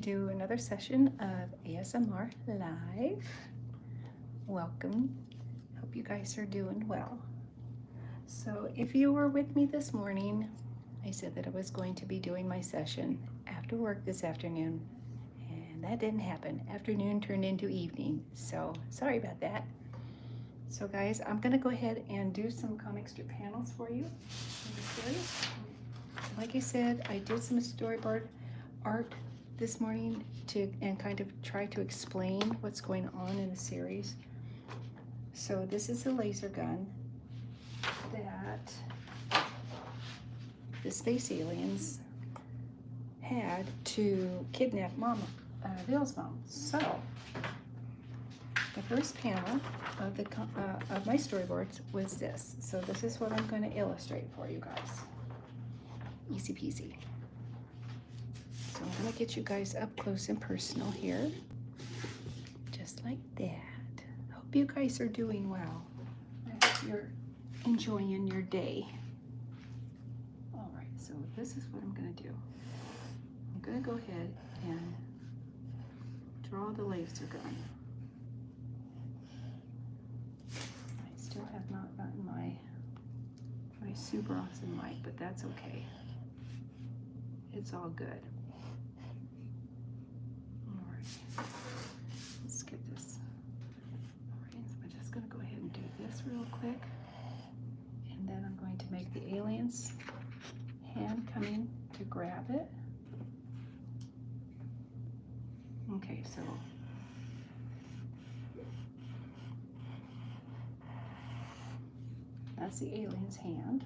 Do another session of ASMR live. Welcome. Hope you guys are doing well. So, if you were with me this morning, I said that I was going to be doing my session after work this afternoon, and that didn't happen. Afternoon turned into evening, so sorry about that. So, guys, I'm going to go ahead and do some comic strip panels for you in the series. Like I said, I did some storyboard art this morning and kind of try to explain what's going on in the series. So this is a laser gun that the space aliens had to kidnap Mama, Bill's mom. So the first panel of my storyboards was this. So this is what I'm going to illustrate for you guys. Easy peasy. So I'm going to get you guys up close and personal here, just like that. Hope you guys are doing well. I hope you're enjoying your day. All right, so this is what I'm going to do. I'm going to go ahead and draw the laser gun. I still have not gotten my super awesome light, but that's okay. It's all good. Let's get this. All right, so I'm just going to go ahead and do this real quick. And then I'm going to make the alien's hand come in to grab it. Okay, so that's the alien's hand.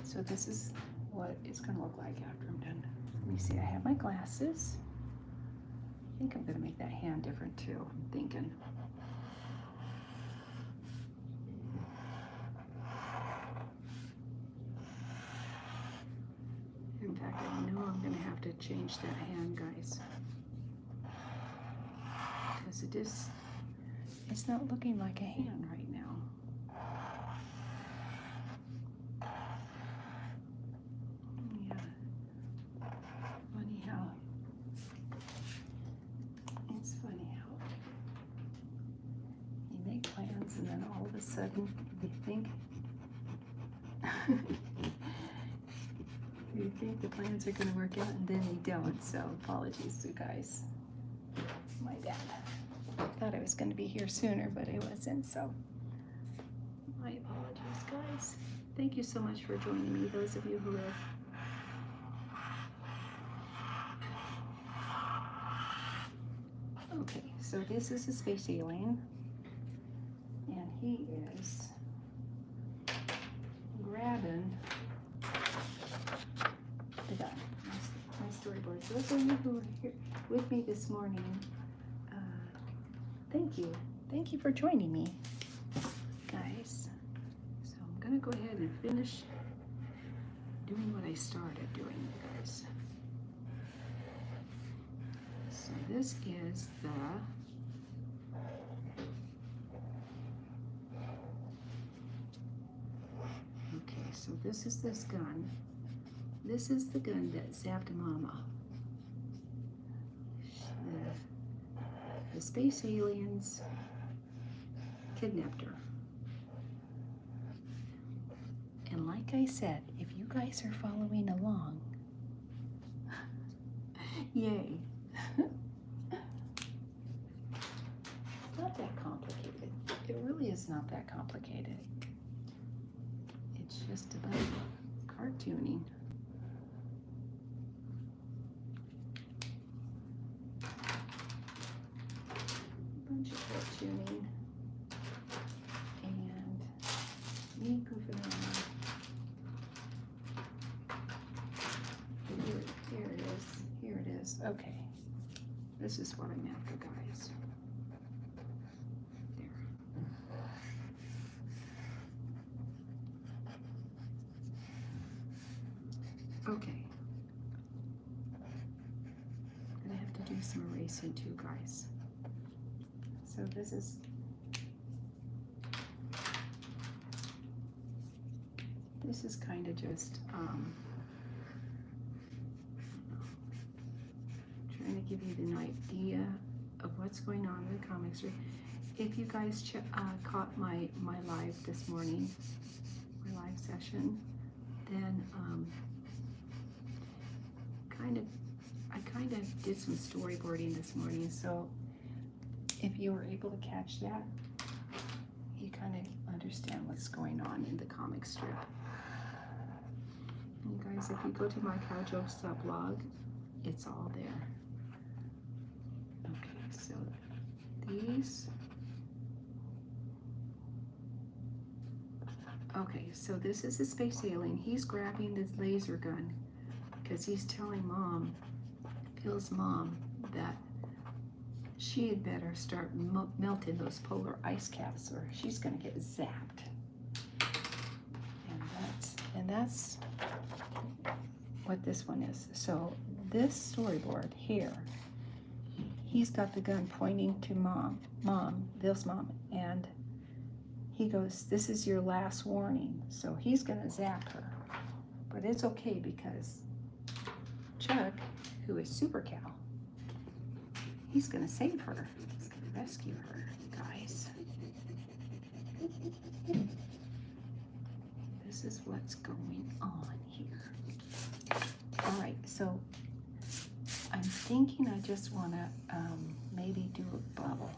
So this is what it's going to look like after I'm done. Let me see, I have my glasses. I think I'm going to make that hand different too, I'm thinking. In fact, I know I'm going to have to change that hand, guys. Because it's not looking like a hand right now. And then all of a sudden you think the plans are going to work out, and then they don't. So apologies to you guys. My bad. Thought I was going to be here sooner, but I wasn't. So my apologies, guys. Thank you so much for joining me, those of you who are. Okay, so this is a space alien. And he is grabbing the gun. My storyboard. Those of you who are here with me this morning, thank you. Thank you for joining me, guys. So I'm going to go ahead and finish doing what I started doing, you guys. So this is the So this is this gun. This is the gun that zapped Mama. The space aliens kidnapped her. And like I said, if you guys are following along, yay. Not that complicated. It really is not that complicated. It's just about cartooning. A bunch of cartooning and me goofing around. Here it is. Here it is. Okay. This is what I'm after, guys. Okay. I'm gonna have to do some erasing too, guys. So this is kind of just give you an idea of what's going on in the comic strip. If you guys caught my live this morning, my live session, then I kind of did some storyboarding this morning. So if you were able to catch that, you kind of understand what's going on in the comic strip. You guys, if you go to my Cow Jokes blog, it's all there. Okay, so these. Okay, so this is a space alien. He's grabbing this laser gun because he's telling Mom, Phil's mom, that she had better start melting those polar ice caps or she's going to get zapped. And that's what this one is. So this storyboard here, he's got the gun pointing to Bill's mom, and he goes, "This is your last warning." So he's gonna zap her, but it's okay because Chuck, who is Super Cow, he's gonna save her. He's gonna rescue her, guys. This is what's going on here. All right, so I'm thinking I just want to maybe do a bubble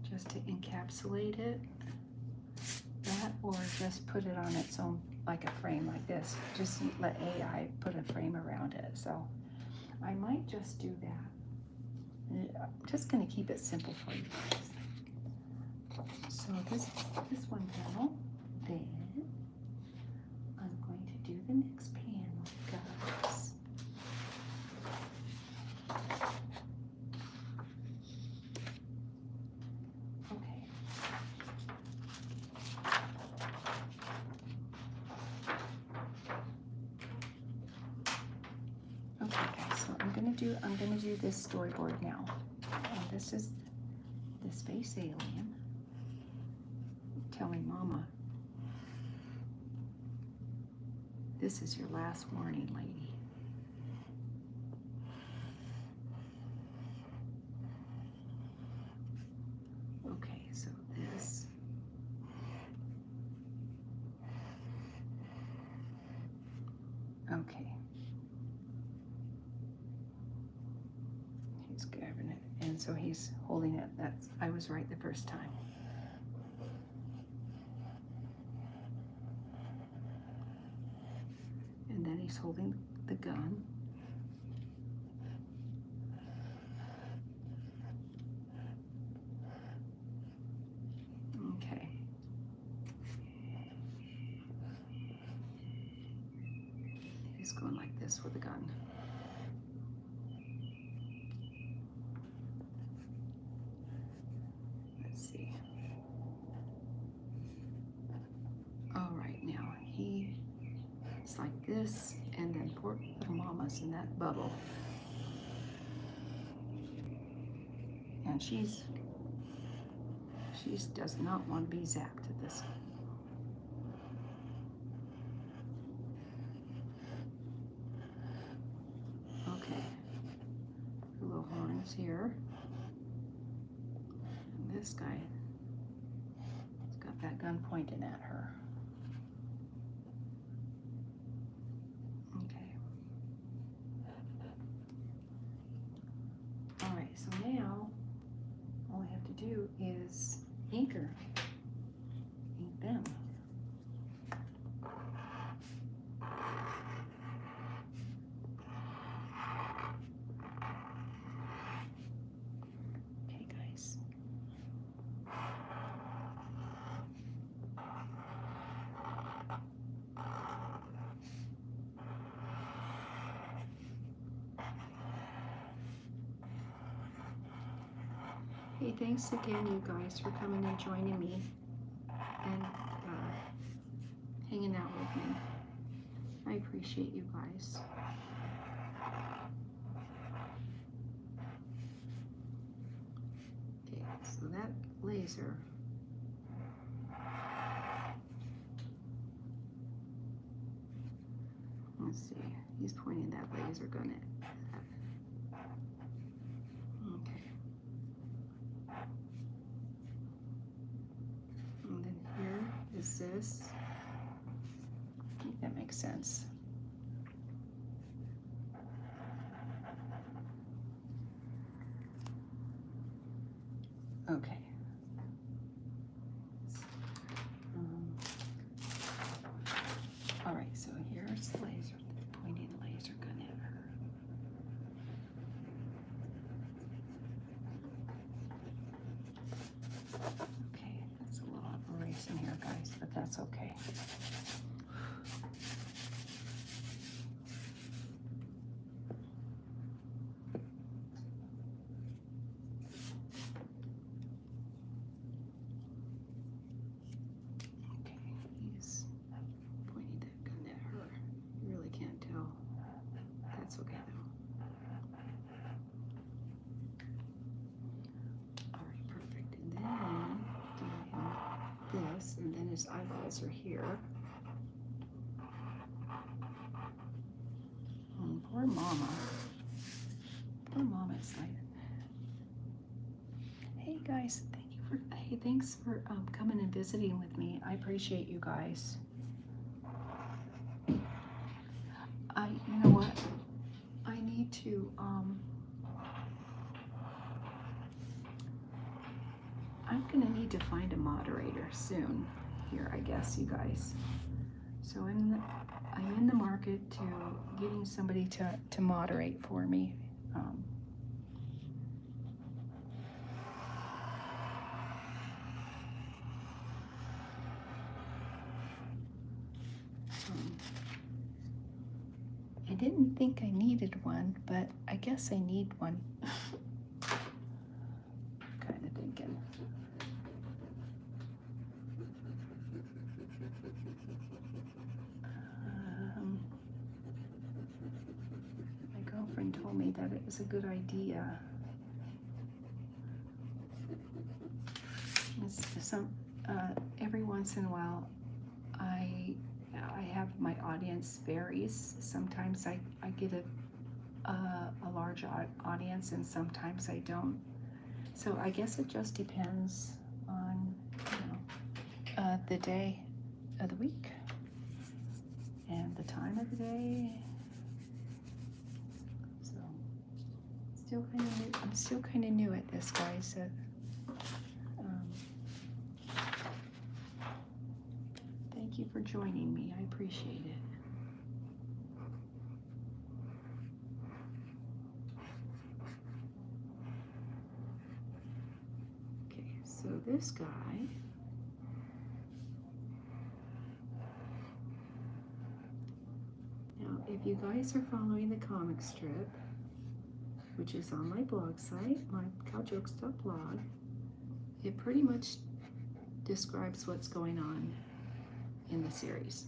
just to encapsulate it, that, or just put it on its own like a frame like this. Just let AI put a frame around it. So I might just do that. I'm just going to keep it simple for you guys. So this one panel. Then I'm going to do the next panel, guys. Okay. Okay, guys, so I'm gonna do this storyboard now. And this is the space alien telling Mama, "This is your last warning, lady." Okay, so this. Okay. He's grabbing it, and so he's holding it. I was right the first time. And then he's holding the gun. Okay. He's going like this with the gun. Let's see. All right, now it's like this, and then poor little Mama's in that bubble. And she does not want to be zapped at this. Okay. The little horns here. And this guy has got that gun pointing at her. Okay. All right, so now all I have to do is ink her. Ink them. Okay, guys. Hey, thanks again, you guys, for coming and joining me and hanging out with me. I appreciate you guys. Okay, so that laser. Let's see, he's pointing that laser gun at that Okay. And then here is this. I think that makes sense. Okay. All right, so here's laser, pointing laser gun at her. Okay, that's a little erasing here, guys, but that's okay. Okay, though. All right, perfect. And then do him this, and then his eyeballs are here. Poor mama. Poor mama is like, hey guys, thanks for coming and visiting with me. I appreciate you guys. You know what? I need to, I'm gonna need to find a moderator soon here, I guess, you guys. So I'm in the market to getting somebody to moderate for me. I didn't think I needed one, but I guess I need one. Kind of thinking. My girlfriend told me that it was a good idea. Every once in a while, I have my audience varies. Sometimes I get a large audience, and sometimes I don't. So I guess it just depends on, the day of the week and the time of the day. So I'm still kind of new at this, guys. Thank you for joining me. I appreciate it. Okay, so this guy, now if you guys are following the comic strip, which is on my blog site, my cowjokes.blog, it pretty much describes what's going on in the series.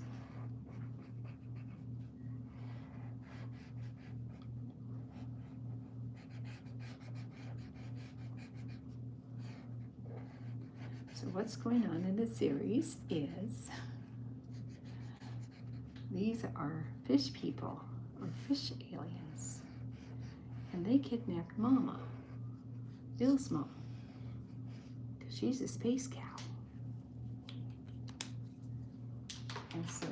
So what's going on in the series is these are fish people, or fish aliens, and they kidnapped Mama, Bill's mom, because she's a space cow. And so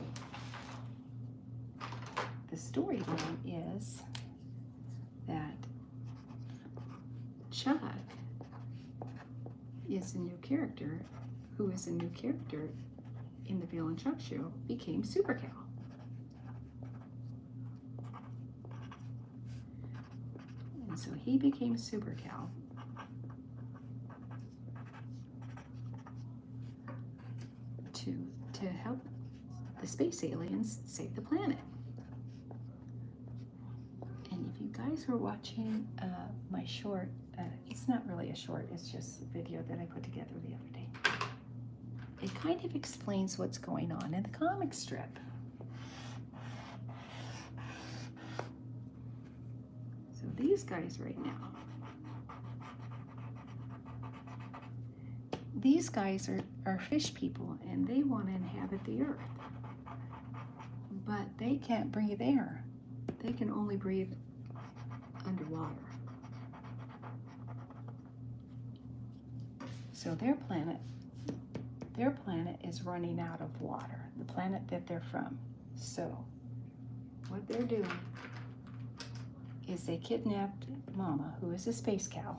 the storyline is that Chuck is a new character, who is a new character in the Bill and Chuck show, became Super Cow. And so he became Super Cow to help the space aliens save the planet. And if you guys were watching my short, it's not really a short, it's just a video that I put together the other day. It kind of explains what's going on in the comic strip. So these guys right now, these guys are fish people, and they want to inhabit the earth. But they can't breathe air. They can only breathe underwater. So their planet is running out of water, the planet that they're from. So what they're doing is they kidnapped Mama, who is a space cow,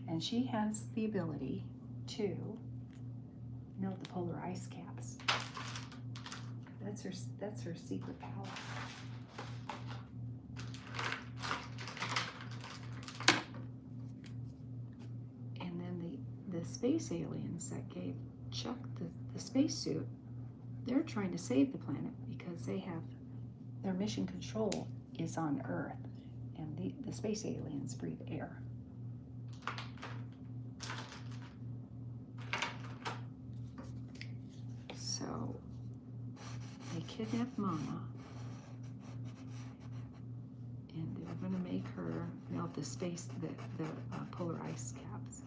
and she has the ability to melt the polar ice caps. That's her secret power. And then the space aliens that gave Chuck the spacesuit, they're trying to save the planet because their mission control is on Earth, and the space aliens breathe air. So they kidnap Mama, and they're going to make her melt the polar ice caps,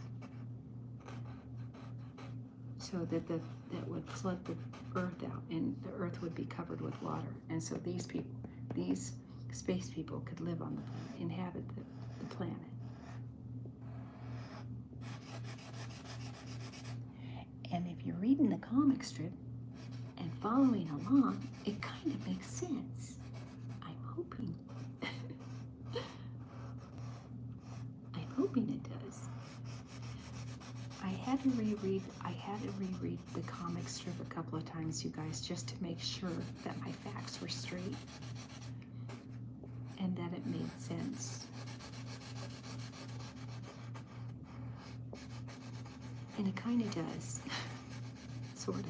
so that would flood the Earth out, and the Earth would be covered with water. And so these space people could live on the planet, inhabit the planet. And if you're reading the comic strip and following along, it kind of makes sense. I'm hoping. I'm hoping it does. I had to reread the comic strip a couple of times, you guys, just to make sure that my facts were straight and that it made sense. And it kind of does, sort of.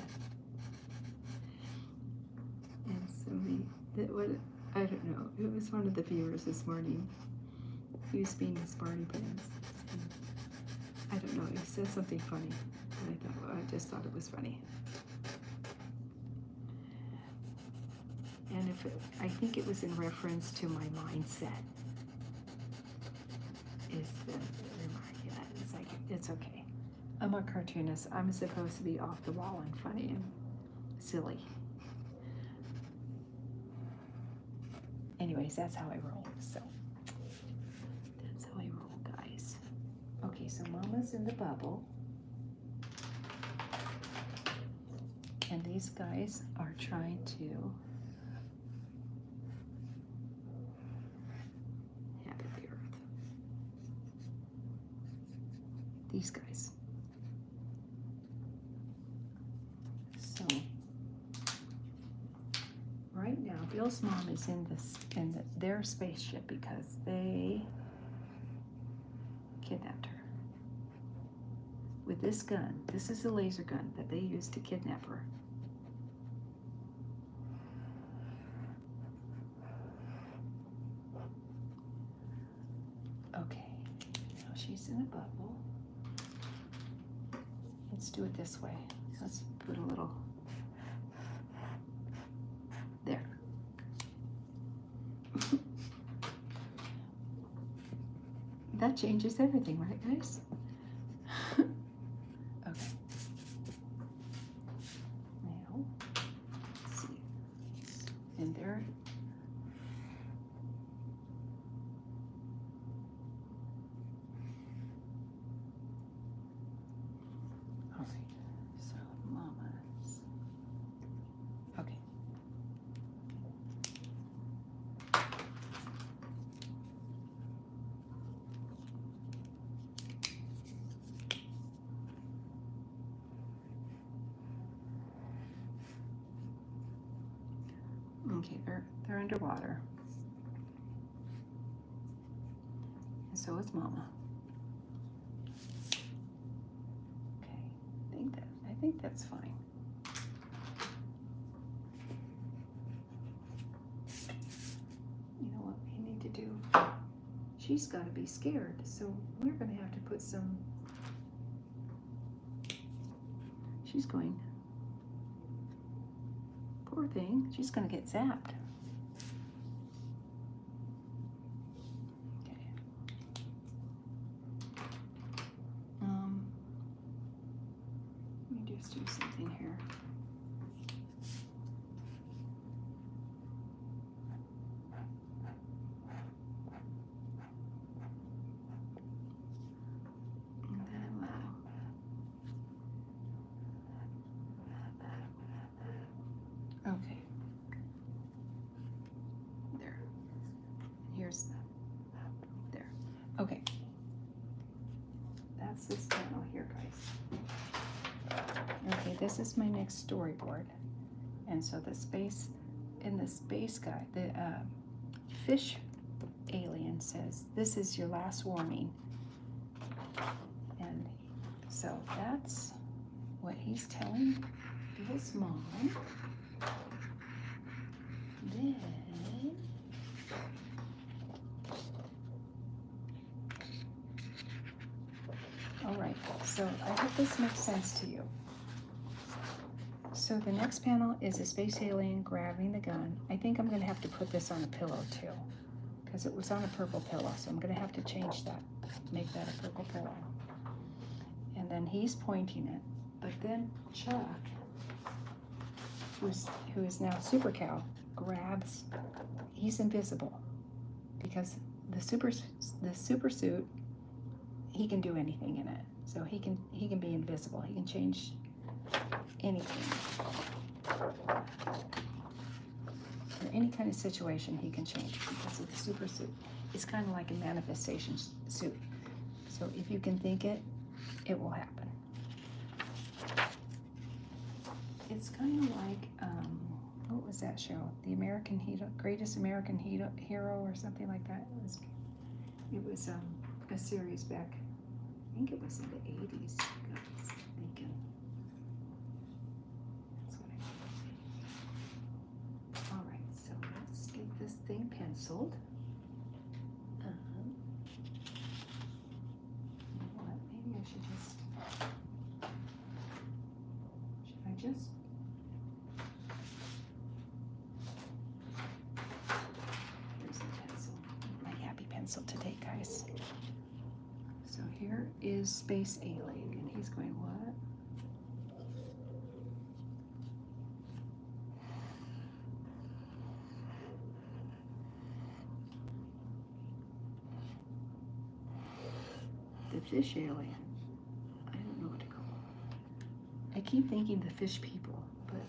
And somebody, I don't know, it was one of the viewers this morning. He was being his Barney Pants. I don't know, he said something funny, and I just thought it was funny. And I think it was in reference to my mindset, is the remark. Yeah, it's like, it's okay. I'm a cartoonist. I'm supposed to be off the wall and funny and silly. Anyways, that's how I roll, so. That's how I roll, guys. Okay, so Mama's in the bubble. And these guys are trying to inhabit the Earth. These guys. So, right now, Bill's mom is in their spaceship because they kidnapped her with this gun. This is the laser gun that they used to kidnap her. Okay, now she's in a bubble. Let's do it this way. Let's put a little there. That changes everything, right, guys? Okay. Now, let's see. And there. All right. So, Mama's. Okay. Okay, they're underwater. And so is Mama. Okay, I think that's fine. You know what we need to do? She's got to be scared, so we're going to have to put some. She's going. Poor thing, she's gonna get zapped. Okay. Let me just do something here. this is my next storyboard. And so the space, in the space guy, the fish alien says, this is your last warning. And so that's what he's telling his mom. Then, all right, so I hope this makes sense to you. So the next panel is a space alien grabbing the gun. I think I'm gonna have to put this on a pillow too, because it was on a purple pillow, so I'm gonna have to change that, make that a purple pillow. And then he's pointing it, but then Chuck, who is now Super Cow, grabs, he's invisible, because the super suit, he can do anything in it. So he can be invisible. He can change anything. In any kind of situation he can change because of the super suit. It's kind of like a manifestation suit. So if you can think it, it will happen. It's kind of like, what was that show? The American Hero, Greatest American Hero or something like that. It was a series back, I think it was in the 80s. I was thinking. That's what I think. All right, so let's get this thing penciled. You know what? Maybe I should I just? Here's the pencil. My happy pencil today, guys. So here is Space Alien, and he's going, what? The fish alien. I don't know what to call it. I keep thinking the fish people, but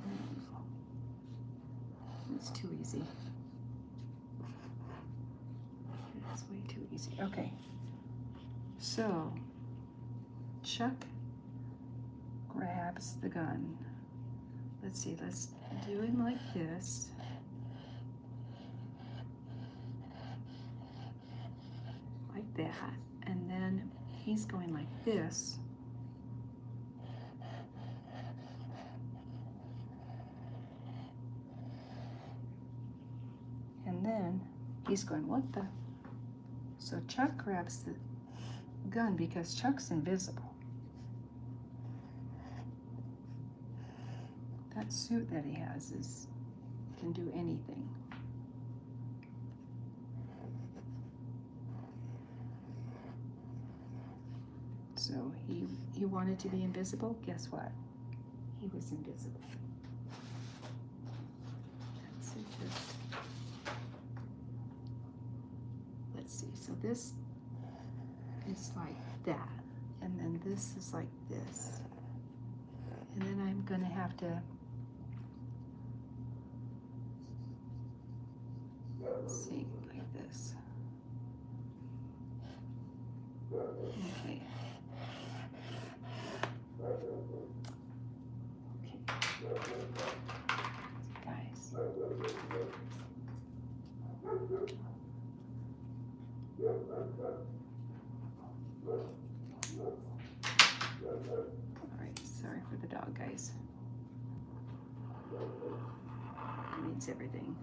I don't know. It's too easy. It's way too easy. Okay. So, Chuck grabs the gun. Let's see, let's do him like this. Like that. And then he's going like this. And then he's going, what the? So Chuck grabs the gun because Chuck's invisible. That suit that he has can do anything. So he wanted to be invisible. Guess what? He was invisible. Let's see. So this is like that, and then this is like this, and then I'm gonna have to see like this. Okay. Guys. Alright, sorry for the dog, guys. It needs everything.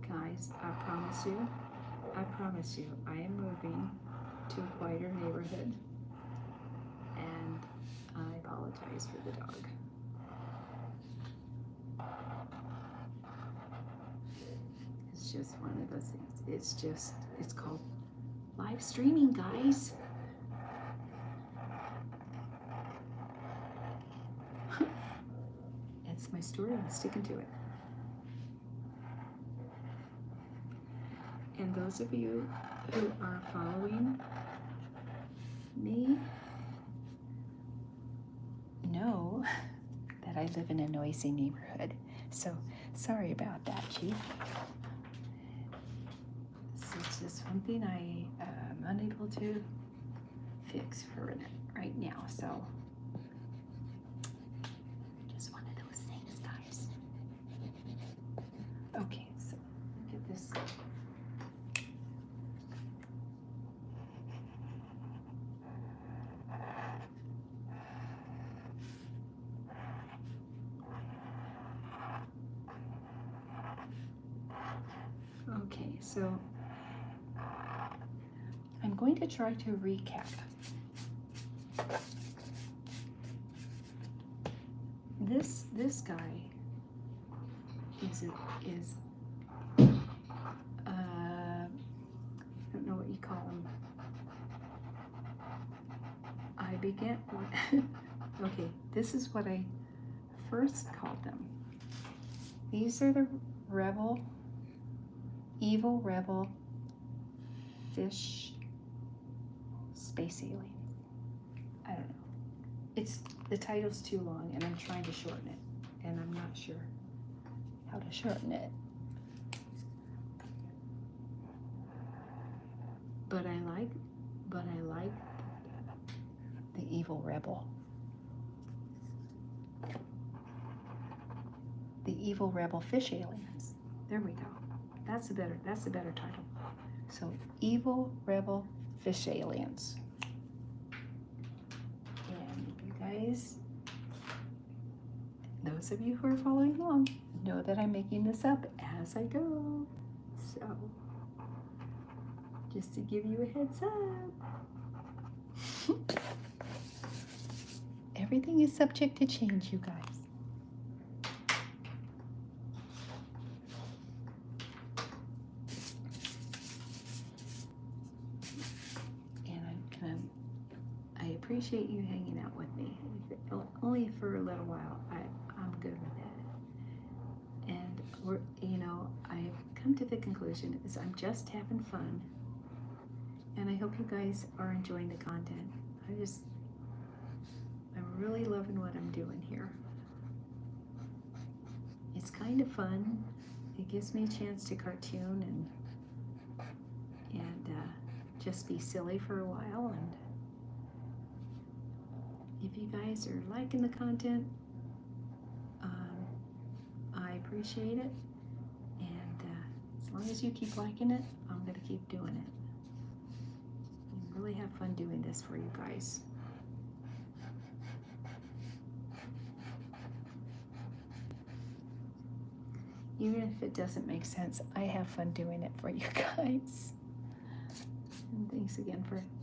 Guys, I promise you, I am moving to a quieter neighborhood, and I apologize for the dog. It's just one of those things. It's called live streaming, guys. It's my story, I'm sticking to it. And those of you who are following me know live in a noisy neighborhood. So sorry about that, Chief. This is just something I am unable to fix for right now. So just one of those things, guys. Okay, so look at this. Okay, so I'm going to try to recap. This guy is I don't know what you call him. I began. Okay, this is what I first called them. These are the evil rebel fish space alien. I don't know. The title's too long and I'm trying to shorten it and I'm not sure how to shorten it. But I like the evil rebel. The evil rebel fish aliens. There we go. That's a better title. So evil rebel fish aliens. And you guys, those of you who are following along, know that I'm making this up as I go. So just to give you a heads up. Everything is subject to change, you guys. I appreciate you hanging out with me. Only for a little while. I'm good with that. And I've come to the conclusion is I'm just having fun. And I hope you guys are enjoying the content. I'm really loving what I'm doing here. It's kind of fun. It gives me a chance to cartoon and just be silly for a while. And if you guys are liking the content, I appreciate it. And as long as you keep liking it, I'm going to keep doing it. I really have fun doing this for you guys. Even if it doesn't make sense, I have fun doing it for you guys. And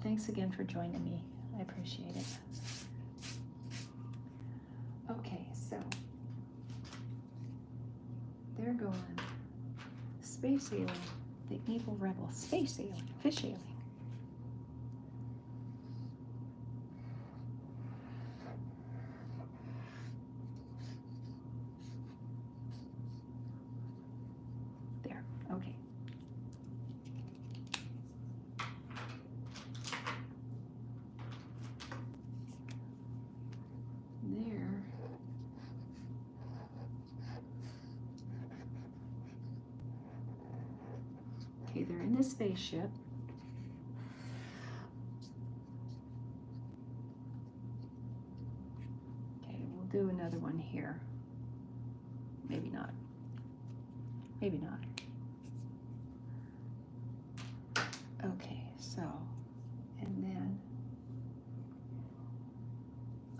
thanks again for joining me. I appreciate it. Okay, so they're going space alien, the evil rebel space alien, fish alien. There, okay. There. Okay, they're in the spaceship. Okay, we'll do another one here. Maybe not. Maybe not. Okay, so, and then,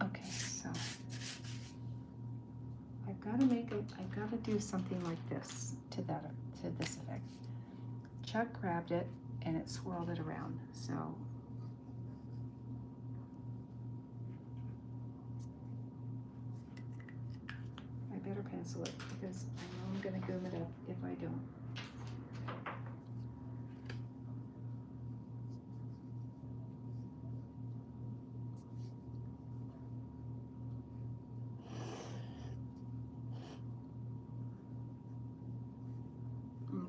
okay, so, I've got to do something like this to this effect. Chuck grabbed it and it swirled it around, so I better pencil it because I know I'm going to goom it up if I don't.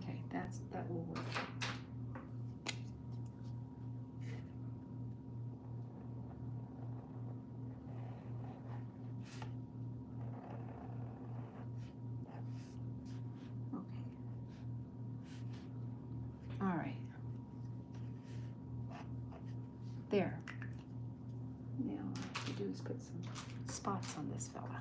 Okay, that will work. There. Now all I have to do is put some spots on this fella.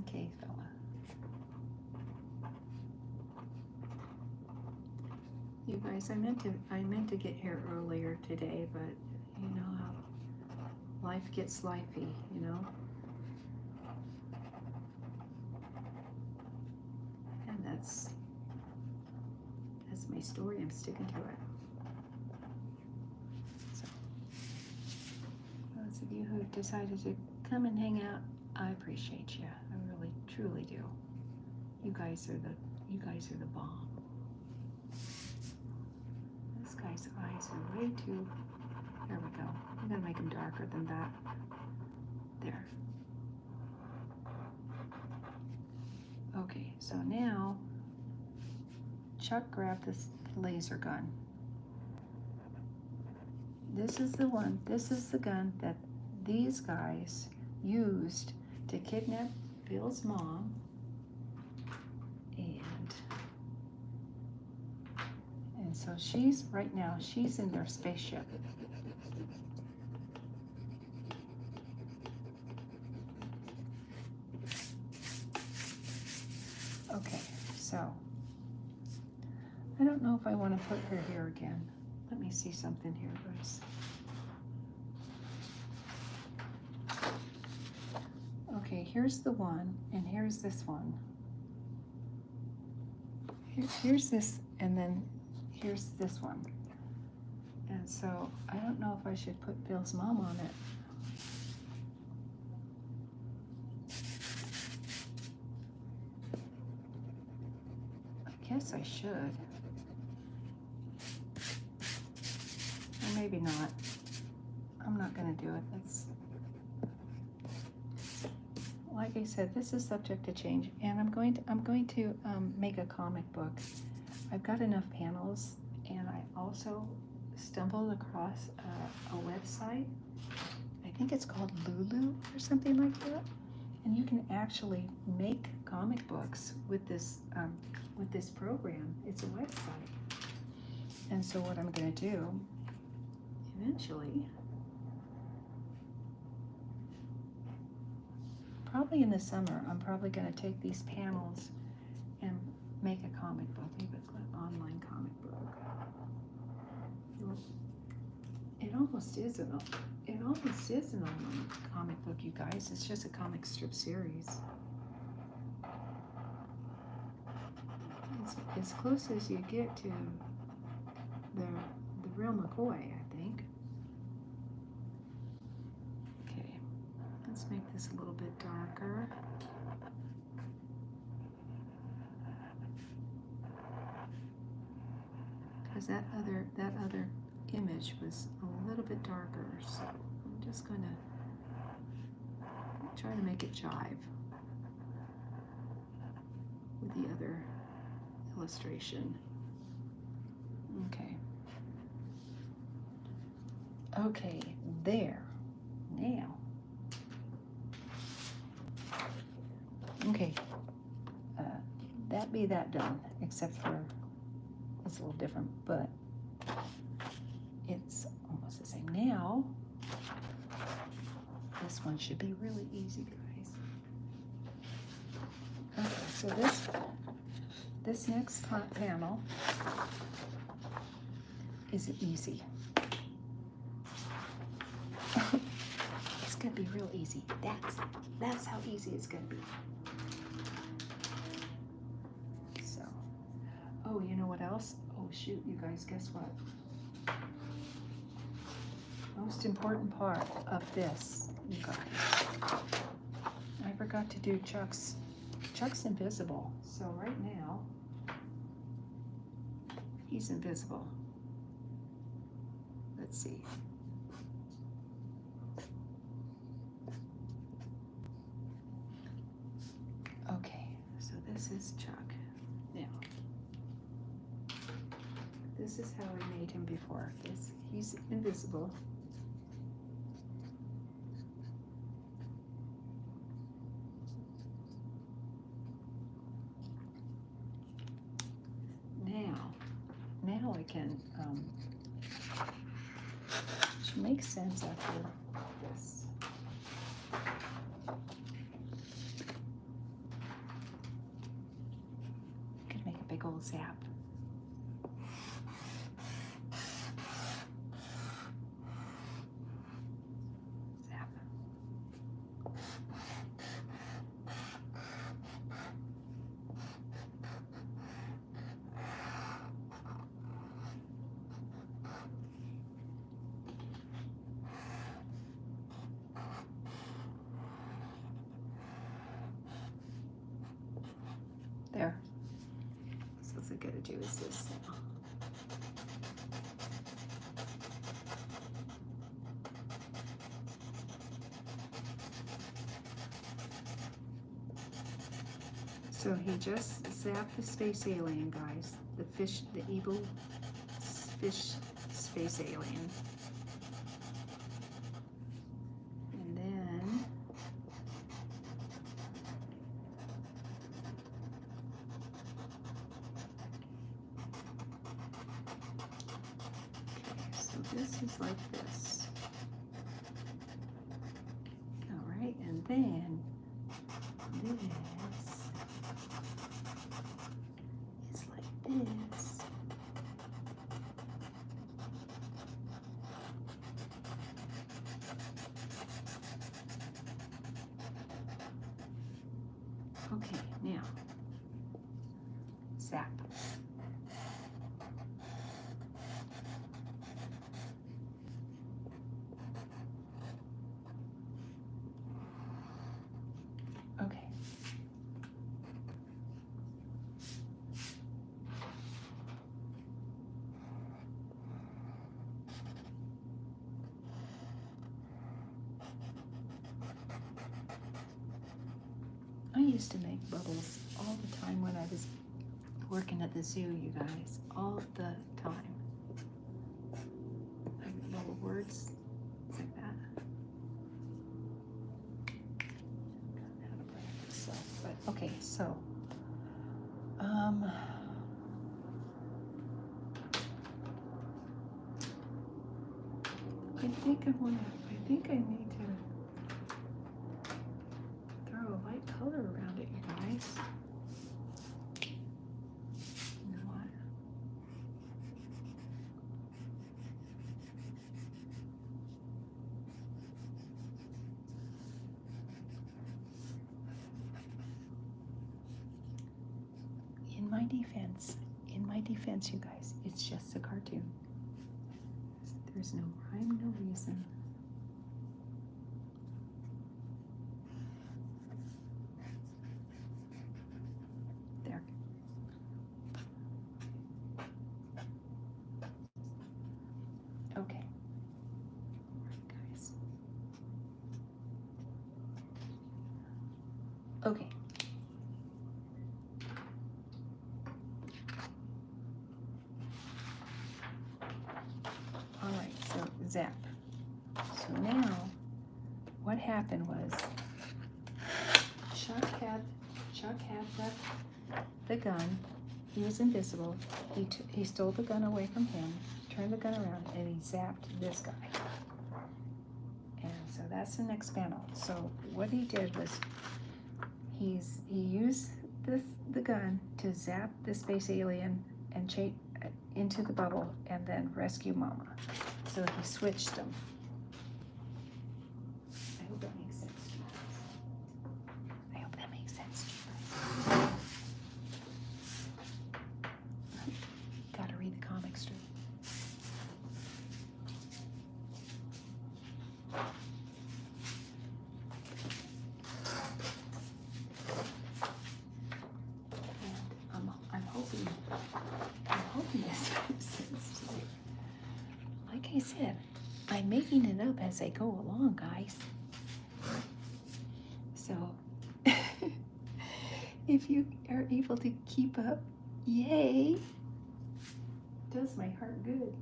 Okay, fella. You guys, I meant to get here earlier today, but you know how life gets lifey, you know. And that's my story. I'm sticking to it. So, those of you who decided to come and hang out, I appreciate you. I really, truly do. You guys are the bomb. This guy's eyes are way too. There we go. I'm gonna make them darker than that. There. Okay, so now Chuck grabbed this laser gun. This is the one, this is the gun that these guys used to kidnap Bill's mom. And so she's, right now, she's in their spaceship. Okay, so I don't know if I want to put her here again. Let me see something here, guys. Okay, here's the one, and here's this one. Here's this, and then here's this one. And so I don't know if I should put Bill's mom on it. I guess I should. Or maybe not. I'm not gonna do it. That's, like I said, this is subject to change, and I'm going to make a comic book. I've got enough panels, and I also stumbled across a website. I think it's called Lulu or something like that, and you can actually make comic books with this program. It's a website, and so what I'm going to do eventually, probably in the summer, I'm probably going to take these panels and make a comic book, maybe an online comic book. It almost is an online comic book, you guys. It's just a comic strip series. It's as close as you get to the real McCoy, I think. Okay, let's make this a little bit darker. Because that other image was a little bit darker, so I'm just going to try to make it jive with the other illustration. Okay, there. Now. Okay, that done, except for it's a little different, but it's almost the same. Now, this one should be really easy, guys. Okay, so this next panel is easy. It's gonna be real easy. That's how easy it's gonna be. So, oh, you know what else? Oh shoot, you guys, guess what? Most important part of this, you guys. I forgot to do Chuck's invisible. So right now, he's invisible. Let's see. Okay, so this is Chuck. Now, this is how I made him before. He's invisible. can, should make sense after this. Could make a big old zap. Zap. There. So what I gotta do is this now. So he just zapped the space alien, guys. The fish, the evil fish space alien. And then this is like this. All right, and then this is like this. Okay, now zap. Okay. I used to make bubbles all the time when I was working at the zoo, you guys, all the time. Like little words like that. How to break this up, but okay, so I think I need to throw a light color around it, you guys. You know what? In my defense, you guys, it's just a cartoon. There's no rhyme, no reason. There. Okay. All right, guys. Okay. All right, so zap. So now, what happened was, Chuck had the gun. He was invisible. He stole the gun away from him, turned the gun around, and he zapped this guy. And so that's the next panel. So what he did was, he used the gun to zap the space alien and chase into the bubble and then rescue Mama. So he switched them. I hope that makes sense to you guys. I hope that makes sense to you guys. Gotta read the comic strip. And I'm hoping this makes sense to you. Like I said, I'm making it up as I go along, guys. So, if you are able to keep up, yay! Does my heart good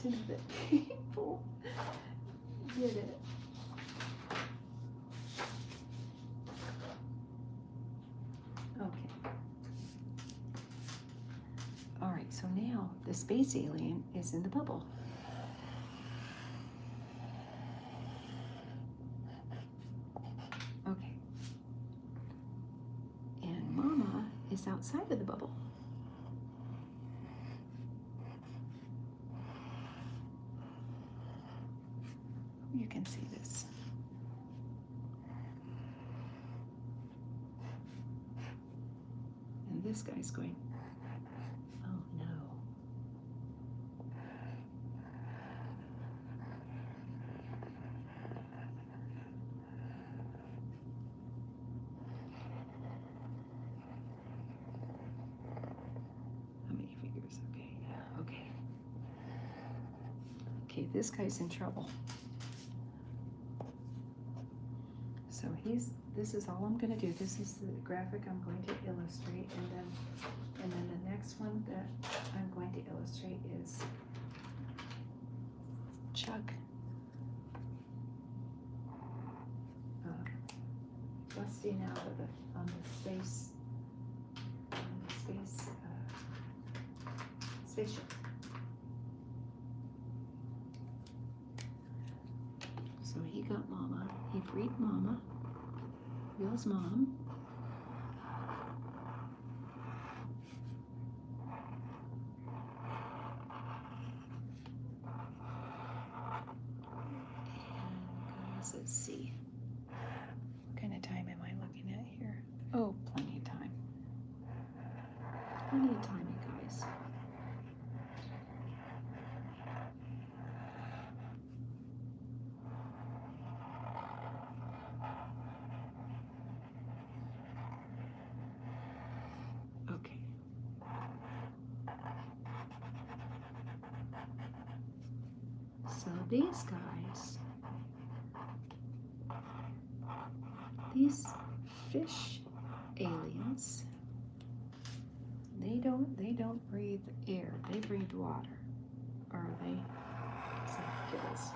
to know that people did it. Okay. All the space alien is in the bubble. Okay. And Mama is outside of the bubble. You can see this. And this guy's going, oh no. How many figures? Okay, yeah, okay. Okay, this guy's in trouble. So this is all I'm going to do. This is the graphic I'm going to illustrate, and then the next one that I'm going to illustrate is Chuck busting out of on the spaceship. So he got Mama. He freed Mama. Will's mom. And guys, let's see. What kind of time am I looking at here? Oh, plenty of time. Plenty of time, you guys. Okay. So these guys, these fish aliens, they don't breathe air. They breathe water. Or are they? It's like gills.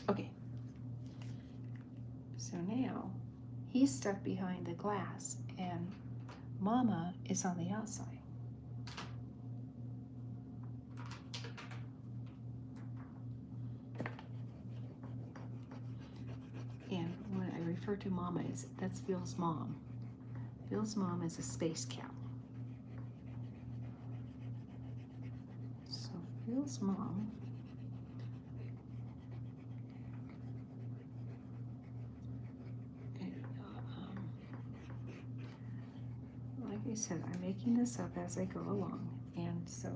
Okay. So now he's stuck behind the glass and Mama is on the outside. And when I refer to Mama, that's Phil's mom. Phil's mom is a space cow. So Phil's mom like I said, I'm making this up as I go along, and so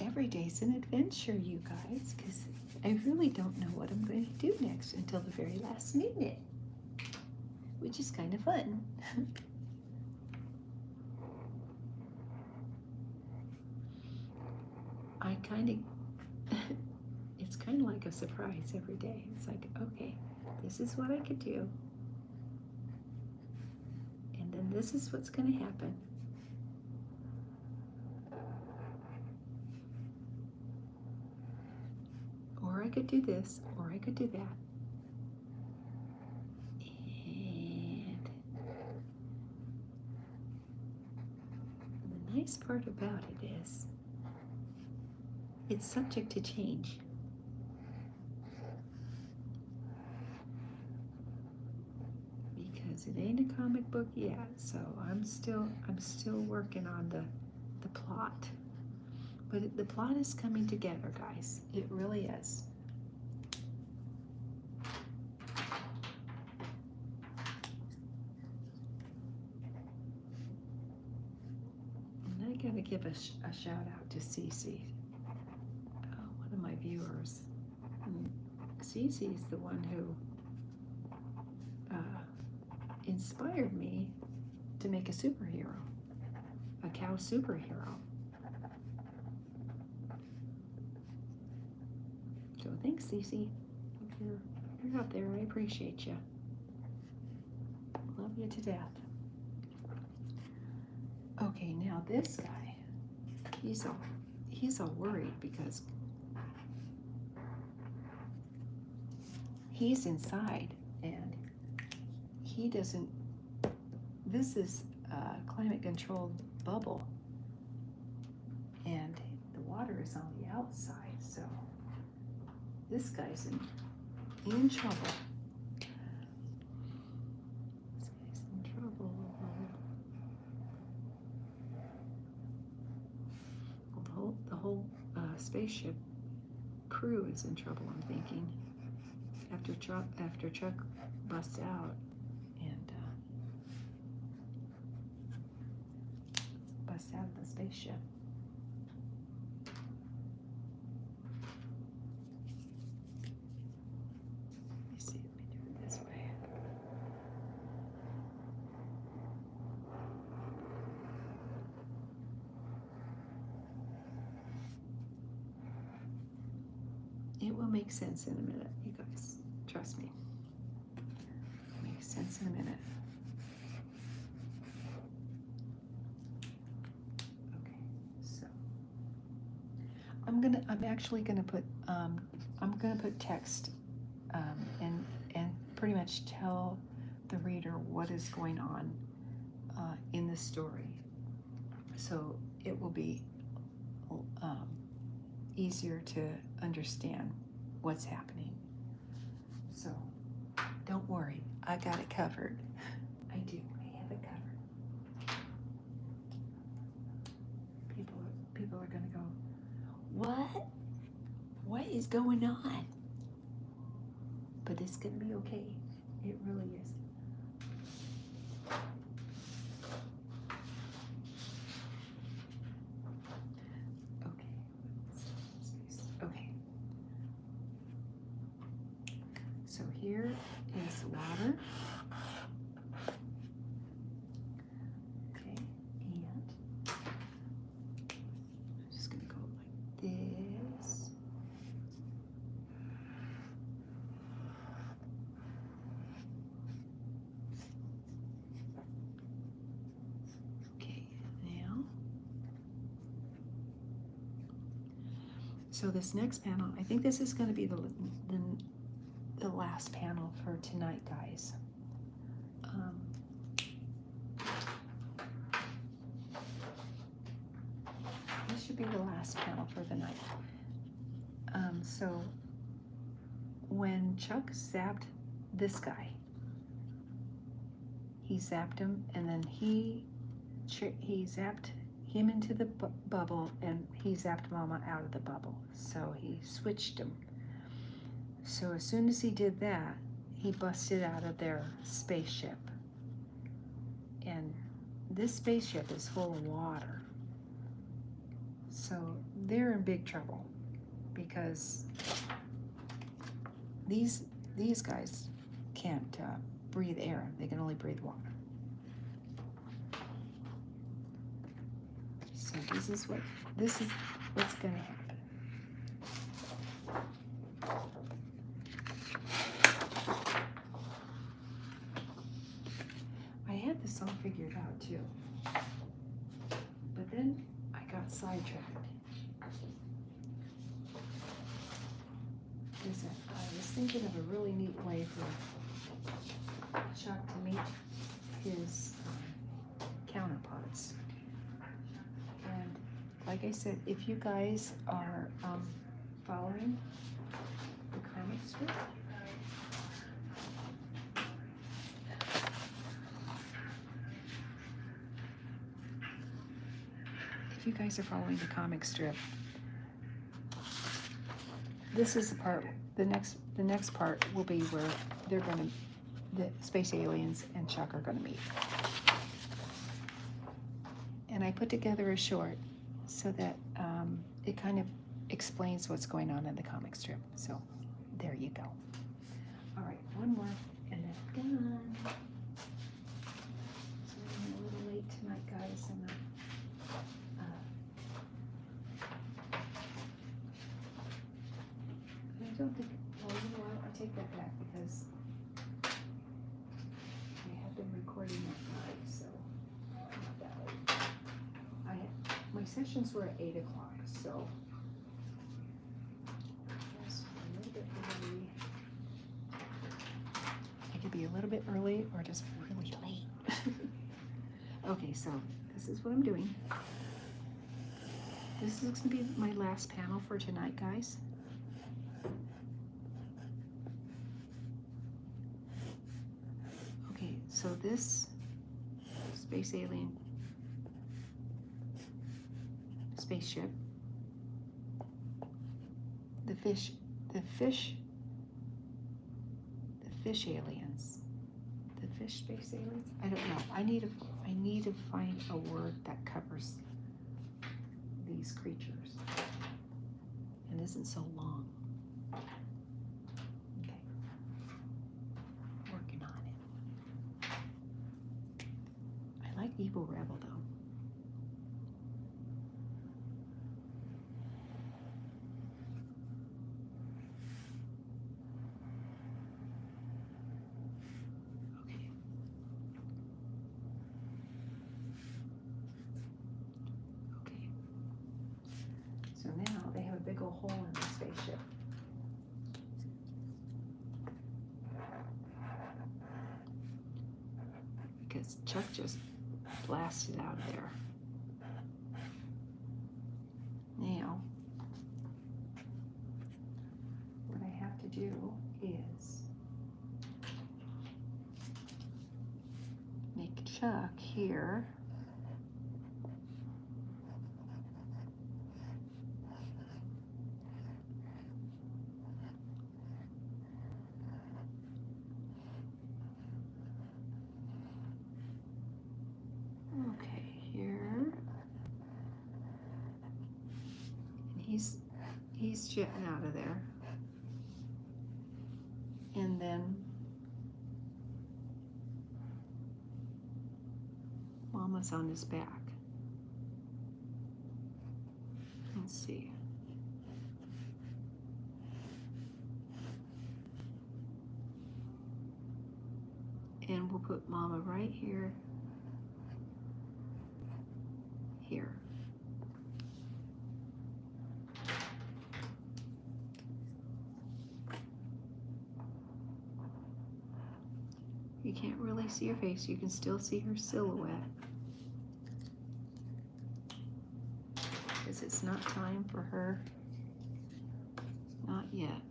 every day's an adventure, you guys, because I really don't know what I'm going to do next until the very last minute, which is kind of fun. It's kind of like a surprise every day. It's like, okay, this is what I could do. And then this is what's going to happen. Or I could do this, or I could do that. And the nice part about it is, it's subject to change. Because it ain't a comic book yet, so I'm still working on the plot. But the plot is coming together, guys. It really is. And I gotta give a shout out to Cece, one of my viewers. Cece is the one who inspired me to make a superhero, a cow superhero. So thanks, Cece. If you're out there, I appreciate you. Love you to death. Okay, now this guy, he's all worried because he's inside and he doesn't, this is a climate controlled bubble and the water is on the outside, so this guy's in trouble. This guy's in trouble. Well, the whole spaceship crew is in trouble, I'm thinking. After Chuck busts out and busts out of the spaceship. Let me see, let me do it this way. It will make sense in a minute, you guys. Trust me. It'll make sense in a minute. Okay, so I'm actually gonna put text and pretty much tell the reader what is going on in the story. So it will be easier to understand what's happening. So don't worry, I got it covered. I do, I have it covered. People are gonna go, what? What is going on? But it's gonna be okay. It really is. Okay. So here is water. Okay, and I'm just gonna go like this. Okay, now. So this next panel, I think this is going to be the last panel for tonight, guys. This should be the last panel for the night. So when Chuck zapped this guy, he zapped him, and then he zapped him into the bubble, and he zapped Mama out of the bubble. So he switched them. So as soon as he did that, he busted out of their spaceship. And this spaceship is full of water. So they're in big trouble because these guys can't breathe air. They can only breathe water. So this is what's gonna happen. I had this all figured out too, but then I got sidetracked. Listen, I was thinking of a really neat way for Chuck to meet his counterparts. And like I said, if you guys are following the comic strip, if you guys are following the comic strip, this is the part. The next part will be where the space aliens and Chuck are gonna meet. And I put together a short so that it kind of explains what's going on in the comic strip. So there you go. All right, one more and then done. So we're running a little late tonight, guys, and I don't think, well, you know what, I take that back because I have been recording at night, so not that late. My sessions were at 8 o'clock, so just a little bit early. I could be a little bit early or just really late. Okay, so this is what I'm doing. This is going to be my last panel for tonight, guys. Okay, so this space alien spaceship, the fish aliens, the fish space aliens. I don't know. I need to find a word that covers these creatures and isn't so long. Okay, working on it. I like Evo Rebel though. So now they have a big old hole in the spaceship. Because Chuck just blasted out of there. Now, what I have to do is make Chuck here. He's jetting out of there. And then Mama's on his back. Let's see. And we'll put Mama right here. Here. You can't really see her face. You can still see her silhouette. Because it's not time for her. Not yet.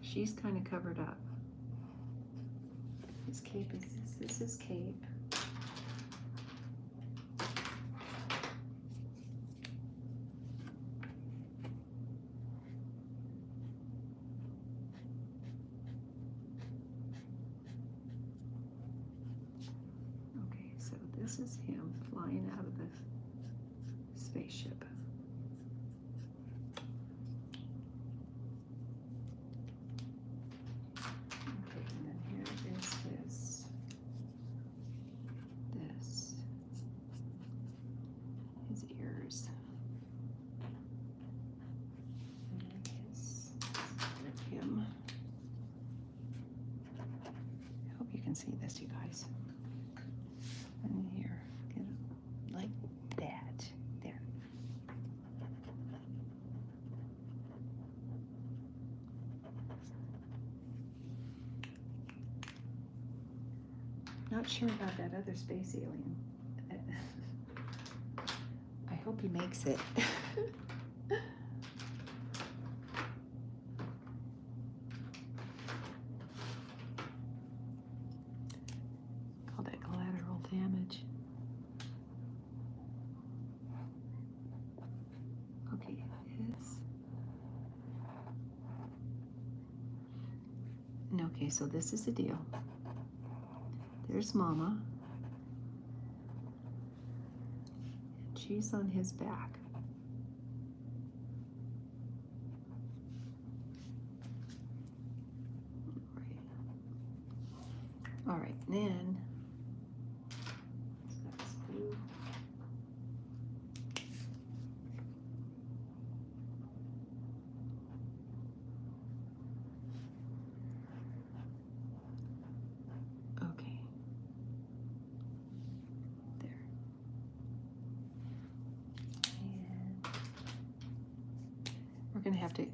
She's kind of covered up. His cape is this is his cape. Okay, so this is him flying out of the spaceship. See this, you guys. And here, get it like that. There. Not sure about that other space alien. I hope he makes it. Damage. Okay, okay, so this is the deal. There's Mama. She's on his back. All right, then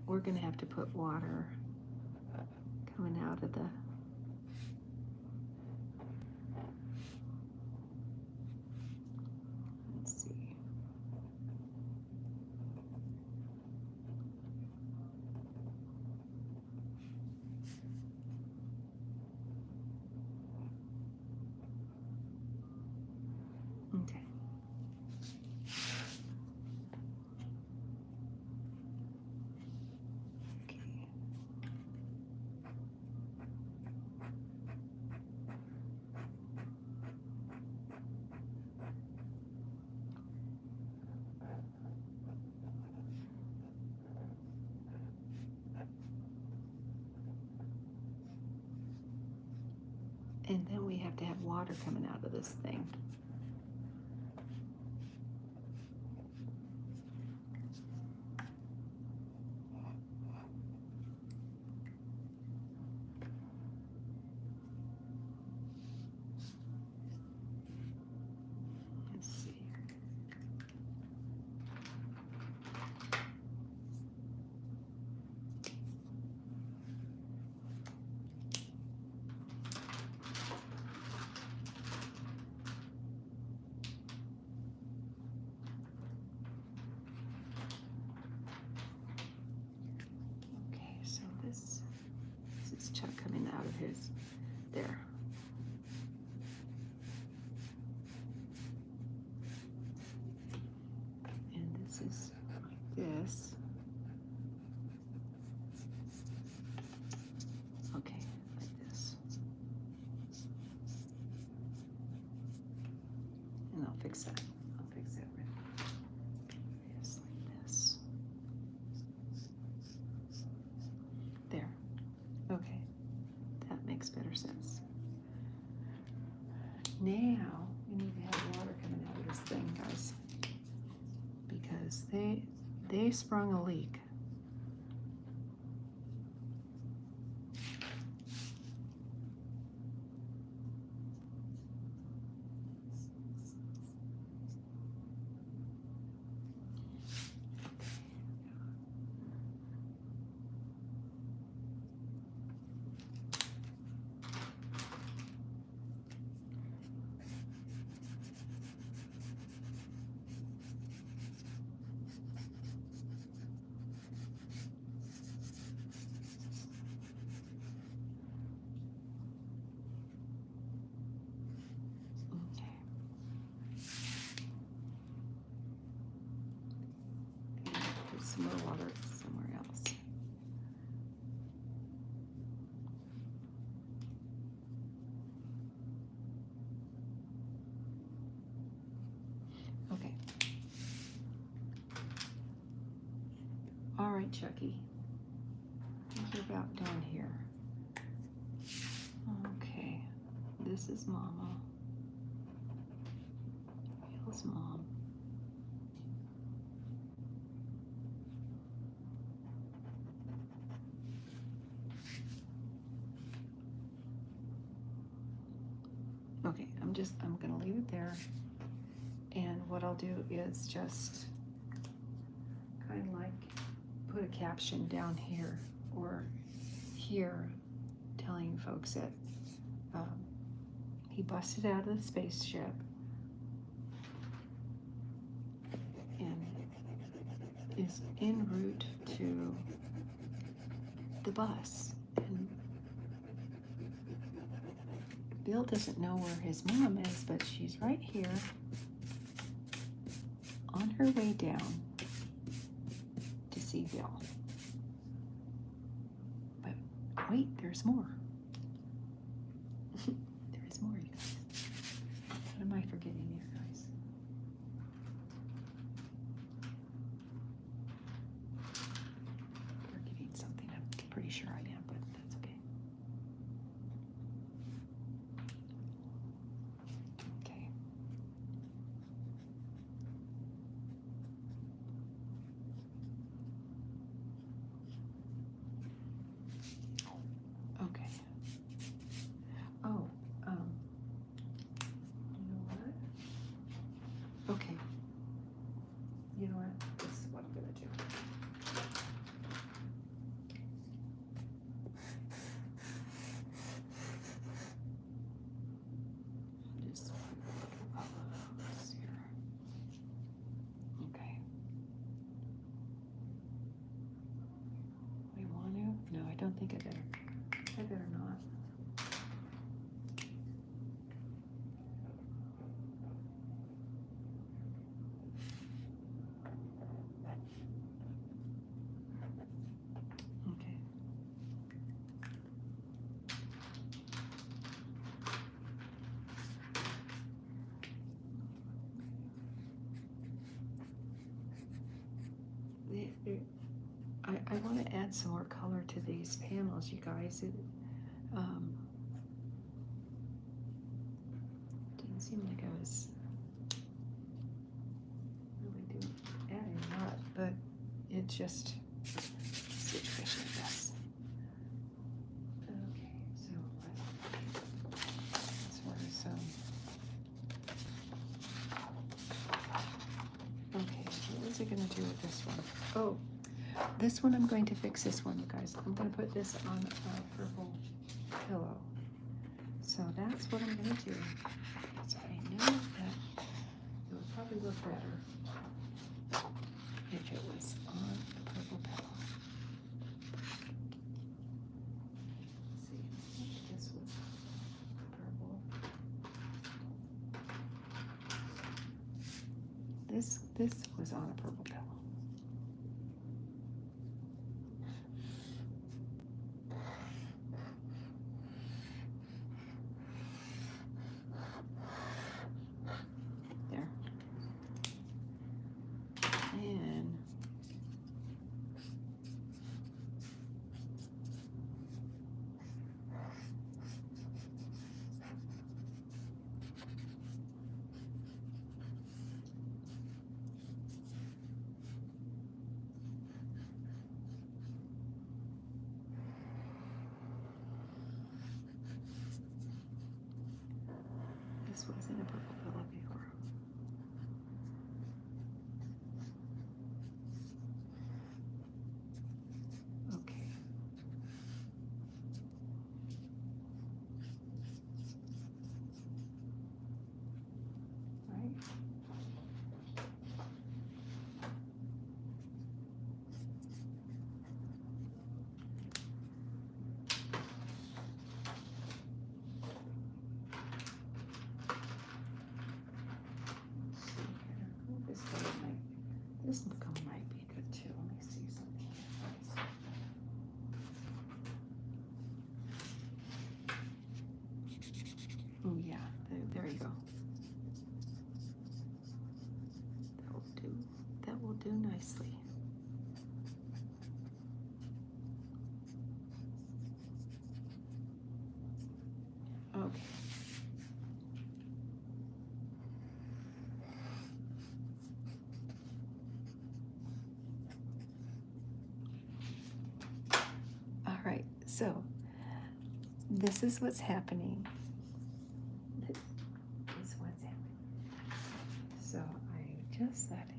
we're gonna have to put water coming out of the. Let's see. Okay. Okay. And then we have to have water coming out of this thing. Let's see. Okay, so this is Chuck coming out of his there. And this is like this. Okay, like this. And I'll fix that. I'll fix that right. Yes, like this. There. Okay. That makes better sense. Now we need to have water coming out of this thing, guys. Because they sprung a leak. Put some more water somewhere else. Okay. All right, Chucky. What are you about done here? Okay. This is Mama. Here's Mom. Okay, I'm gonna leave it there. And what I'll do is just kind of like put a caption down here or here telling folks that he busted out of the spaceship and is en route to the bus. And Bill doesn't know where his mom is, but she's right here on her way down to see Bill. But wait, there's more. There is more, you guys. What am I forgetting here, guys? Forgetting something. I'm pretty sure I am, but that's okay. Okay. Okay. Oh, you know what? don't think I better not. Okay. I want to add some more color to these panels, you guys. It didn't seem like I was really adding a lot, but it just situation, I guess. Okay, so as far as okay, what was I gonna do with this one? Oh, this one I'm going to fix this one, you guys. I'm gonna put this on a purple pillow. So that's what I'm gonna do. So I know that it would probably look better if it was on a purple pillow. Let's see, I think this was purple. This was on a purple pillow. There. And this wasn't a purple pillow before. Okay. Right. This color might be good too. Let me see something. Oh yeah, there you go. That will do. That will do nicely. Okay. All right, so this is what's happening. This is what's happening. So I just said,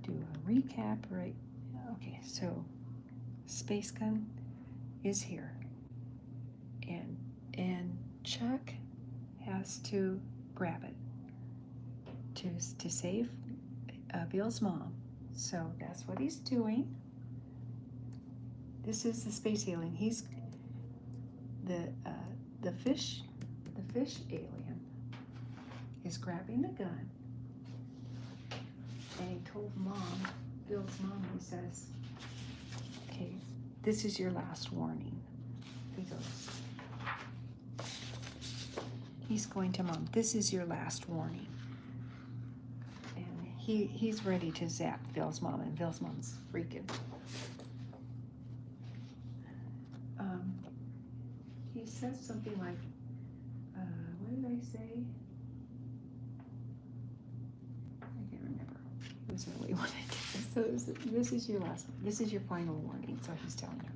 do a recap, right? Okay, so Space Gun is here, and Chuck has to grab it to save Bill's mom. So that's what he's doing. This is the space alien. He's the fish alien is grabbing the gun, and he told Bill's mom, he says, okay, this is your last warning. He goes, he's going to Mom, this is your last warning. And he's ready to zap Bill's mom, and Bill's mom's freaking. He says something like, what did I say? I can't remember. It was early when I did this. So it was, this is your final warning, so he's telling her.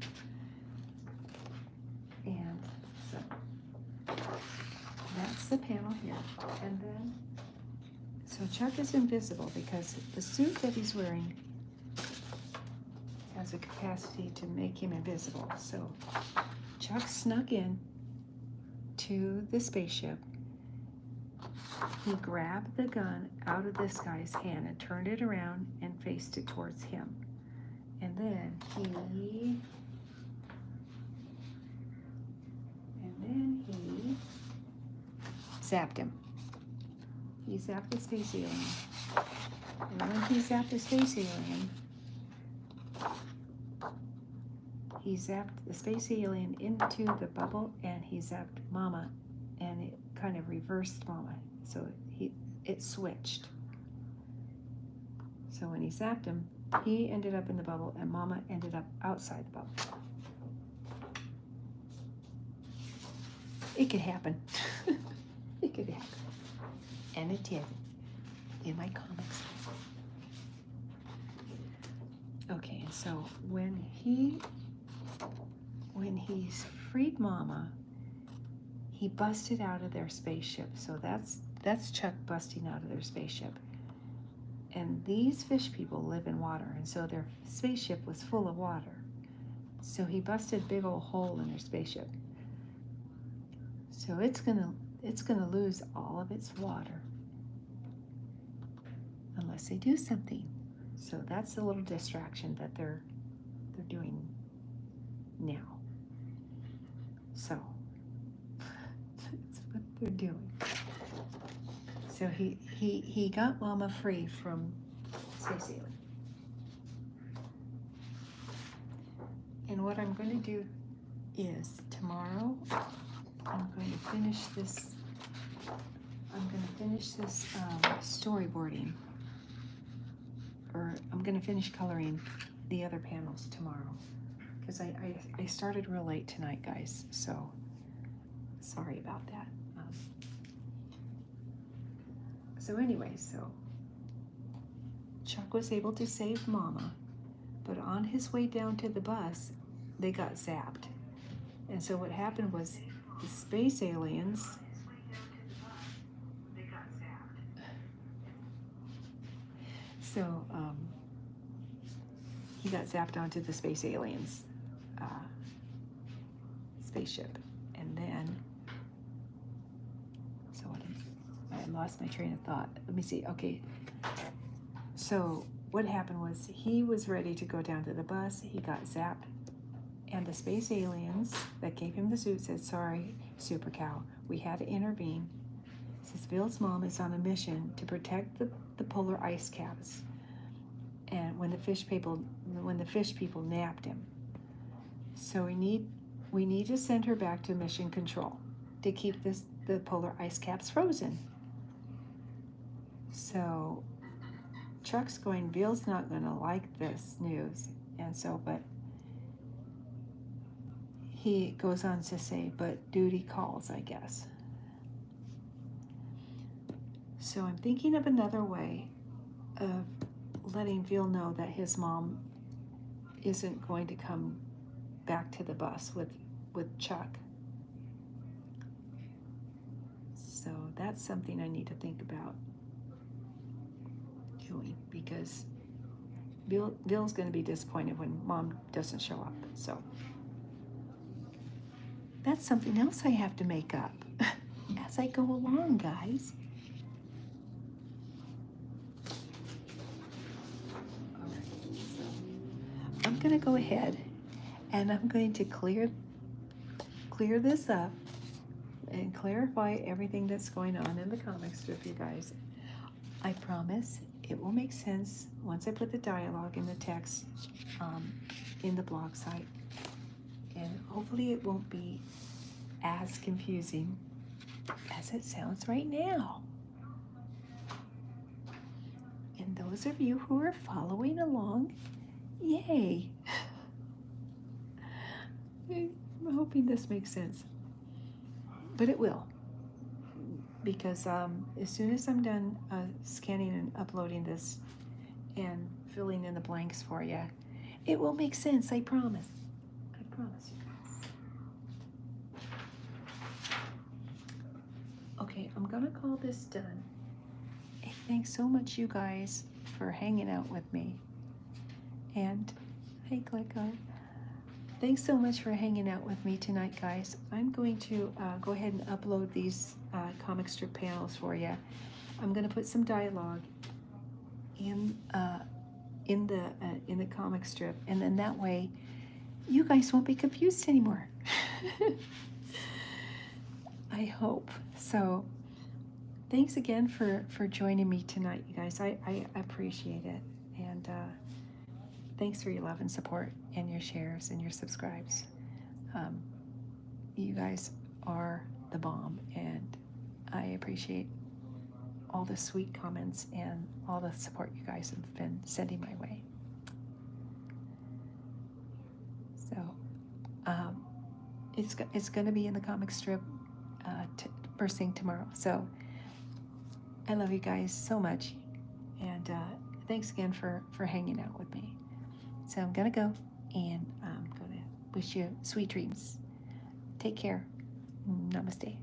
And so that's the panel here. And then, so Chuck is invisible because the suit that he's wearing has a capacity to make him invisible. So Chuck snuck in to the spaceship. He grabbed the gun out of this guy's hand and turned it around and faced it towards him. And then he zapped him. He zapped the space alien. And when he zapped the space alien, he zapped the space alien into the bubble, and he zapped Mama, and it kind of reversed Mama. So it switched. So when he zapped him, he ended up in the bubble, and Mama ended up outside the bubble. It could happen. It could happen. And it did in my comics. Okay, so when he freed Mama, he busted out of their spaceship. So that's Chuck busting out of their spaceship. And these fish people live in water, and so their spaceship was full of water. So he busted a big old hole in their spaceship. So it's gonna lose all of its water unless they do something. So that's the little distraction that they're doing now. So that's what they're doing. So he got Mama free from space alien. And what I'm going to do is tomorrow I'm going to finish this. Storyboarding, or I'm going to finish coloring the other panels tomorrow, because I started real late tonight, guys. So sorry about that. So anyway, so Chuck was able to save Mama, but on his way down to the bus, they got zapped. And so what happened was the space aliens he got zapped onto the space aliens spaceship, and then I lost my train of thought. Let me see. Okay, so what happened was he was ready to go down to the bus. He got zapped, and the space aliens that gave him the suit said, "Sorry, Super Cow, we had to intervene." Says Bill's mom is on a mission to protect the polar ice caps, and when the fish people napped him, so we need to send her back to mission control to keep the polar ice caps frozen. So Chuck's going, Bill's not going to like this news, and so but he goes on to say, but duty calls, I guess. So I'm thinking of another way of letting Bill know that his mom isn't going to come back to the bus with Chuck. So that's something I need to think about doing, because Bill's going to be disappointed when Mom doesn't show up. So that's something else I have to make up as I go along, guys. I'm going to go ahead and I'm going to clear this up and clarify everything that's going on in the comic strip, you guys. I promise it will make sense once I put the dialogue in the text in the blog site, and hopefully it won't be as confusing as it sounds right now. And those of you who are following along, yay! I'm hoping this makes sense, but it will, because as soon as I'm done scanning and uploading this and filling in the blanks for you, it will make sense. I promise. I promise you guys. Okay, I'm gonna call this done. Hey, thanks so much, you guys, for hanging out with me. And hey, Clicko. Thanks so much for hanging out with me tonight, guys. I'm going to go ahead and upload these comic strip panels for you. I'm going to put some dialogue in the comic strip, and then that way you guys won't be confused anymore. I hope. So thanks again for joining me tonight, you guys. I appreciate it. And thanks for your love and support and your shares and your subscribes. Um, you guys are the bomb, and I appreciate all the sweet comments and all the support you guys have been sending my way. So it's going to be in the comic strip first thing tomorrow. So I love you guys so much, and thanks again for hanging out with me. So I'm gonna go, and I'm gonna wish you sweet dreams. Take care. Namaste.